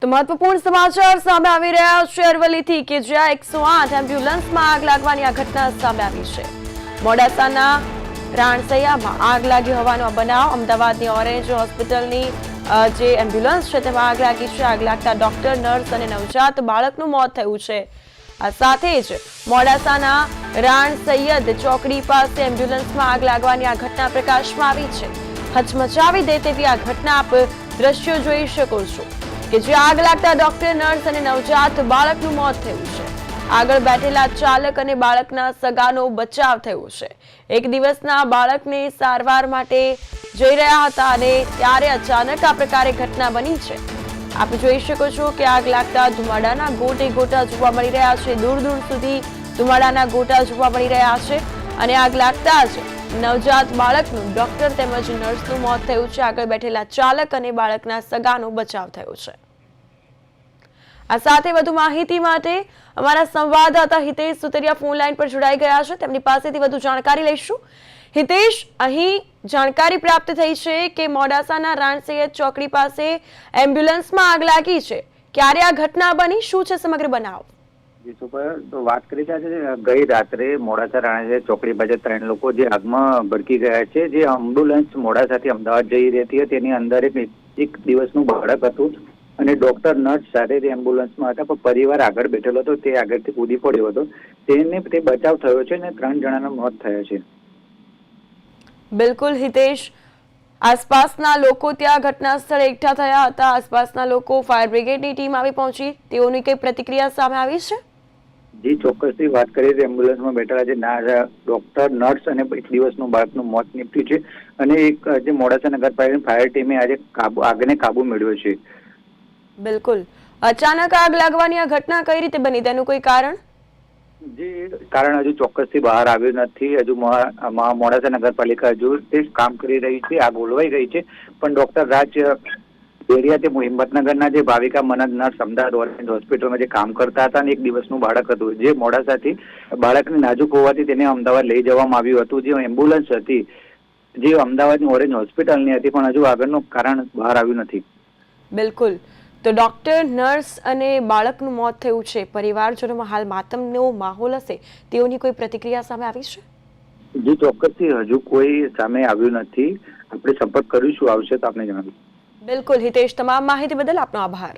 તો મહત્વપૂર્ણ સમાચાર સામે આવી રહ્યા છે અરવલ્લીથી કે જ્યાં 108 એમ્બ્યુલન્સમાં આગ લાગવાની આ ઘટના સામે આવી છે। મોડાસાના રાણસૈયામાં આગ લાગી હોવાનો આ બનાવ અમદાવાદની ઓરેન્જ હોસ્પિટલની જે એમ્બ્યુલન્સ છે તેમાં આગ લાગી છે। આગ લાગતા ડોક્ટર, નર્સ અને નવજાત બાળકનું મોત થયું છે। આ સાથે જ મોડાસાના રાણસૈયદ ચોકડી પાસે એમ્બ્યુલન્સમાં આગ લાગવાની આ ઘટના પ્રકાશમાં આવી છે। હચમચાવી દે તેવી આ ઘટના આપ દ્રશ્યો જોઈ શકો છો કે જે આગ લાગતા ડોક્ટર, નર્સ અને નવજાત બાળકનું મોત થયું છે। આગળ બેઠેલા ચાલક અને બાળકના સગાનો બચાવ થયો છે। એક દિવસના બાળકને સારવાર માટે જઈ રહ્યા હતા અને ત્યારે અચાનક આ પ્રકારે ઘટના બની છે। આપ જોઈ શકો છો કે આગ લાગતા ધુમાડાના ગોટે ગોટા જોવા મળી રહ્યા છે। દૂર દૂર સુધી ધુમાડાના ગોટા જોવા મળી રહ્યા છે અને આગ લાગતા જ નવજાત બાળકનું, ડોક્ટર તેમજ નર્સનું મોત થયું છે। આગળ બેઠેલા ચાલક અને બાળકના સગાનો બચાવ થયો છે। આ સાથે વધુ માહિતી માટે અમારા સંવાદદાતા હિતેશ સુતરિયા ફોન લાઈન પર જોડાઈ ગયા છે। તેમની પાસેથી વધુ જાણકારી લઈશું। હિતેશ, અહીં જાણકારી પ્રાપ્ત થઈ છે કે મોડાસાના રાણસૈયદ ચોકડી પાસે એમ્બ્યુલન્સમાં આગ લાગી છે। ક્યારે આ ઘટના બની, શું છે સમગ્ર બનાવ? તો વાત કરી છે ગઈ રાત્રે મોડાસા રાણસૈયદ ચોકડી પાસે 3 લોકો જે આગમાં ભડકી ગયા છે। જે એમ્બ્યુલન્સ મોડાસાથી અમદાવાદ જઈ રહી હતી તેની અંદર એક દિવસનું બાળક હતું અને ડોક્ટર, નર્સ સાથે તે એમ્બ્યુલન્સમાં હતા, પણ પરિવાર આગળ બેઠેલો હતો, તે આગળથી કૂદી પડ્યો હતો, તે બચાવ થયો છે અને 3 જણાના મોત થયા છે। બિલકુલ હિતેશ, આસપાસના લોકો ત્યાં ઘટના સ્થળે એકઠા થયા હતા। આસપાસના લોકો, ફાયર બ્રિગેડની ટીમ આવી પહોંચી, તેઓની કઈ પ્રતિક્રિયા સામે આવી છે? જી ચોક્કસથી વાત કરીએ તો એમ્બ્યુલન્સમાં બેઠેલા જે ડોક્ટર, નર્સ અને એક દિવસનું બાળકનું મોત નીપજ્યું છે અને એક જે મોડાસા નગરપાલિકાની ફાયર ટીમે આજે આગને કાબુ મેળવ્યો છે। બિલકુલ, અચાનક આગ લાગવાની આ ઘટના કઈ રીતે બની, તેનું કોઈ કારણ? જે કારણ હજુ ચોક્કસથી બહાર આવ્યું નથી। હજુ મોડાસા નગરપાલિકા હજુ તે કામ કરી રહી છે। આગ ઓલવાઈ ગઈ છે, પણ ડોક્ટર રાજ બેરિયા તે હિંમતનગરના જે ભાવિકા મનદ નર્સ અમદાવાદ ઓરેન્જ હોસ્પિટલમાં જે કામ કરતા હતા અને એક દિવસનું બાળક હતું, જે મોડાસાથી બાળકને નાજુક હોવાથી તેને અમદાવાદ લઈ જવામાં આવ્યું હતું। જે એમ્બ્યુલન્સ હતી જે અમદાવાદની ઓરેન્જ હોસ્પિટલની હતી, પણ હજુ આગળનું કારણ બહાર આવ્યું નથી। બિલકુલ, તો ડોક્ટર, નર્સ અને બાળકનું મોત થયું છે। પરિવારજનોમાં હાલ માતમનો માહોલ હશે, તેઓની કોઈ પ્રતિક્રિયા સામે આવી છે? જે ચોક્કસથી હજુ કોઈ સામે આવ્યું નથી। આપણે સંપર્ક કરીશું, આવશે તો આપને જણાવીશું। બિલકુલ હિતેશ, તમામ માહિતી બદલ આપનો આભાર।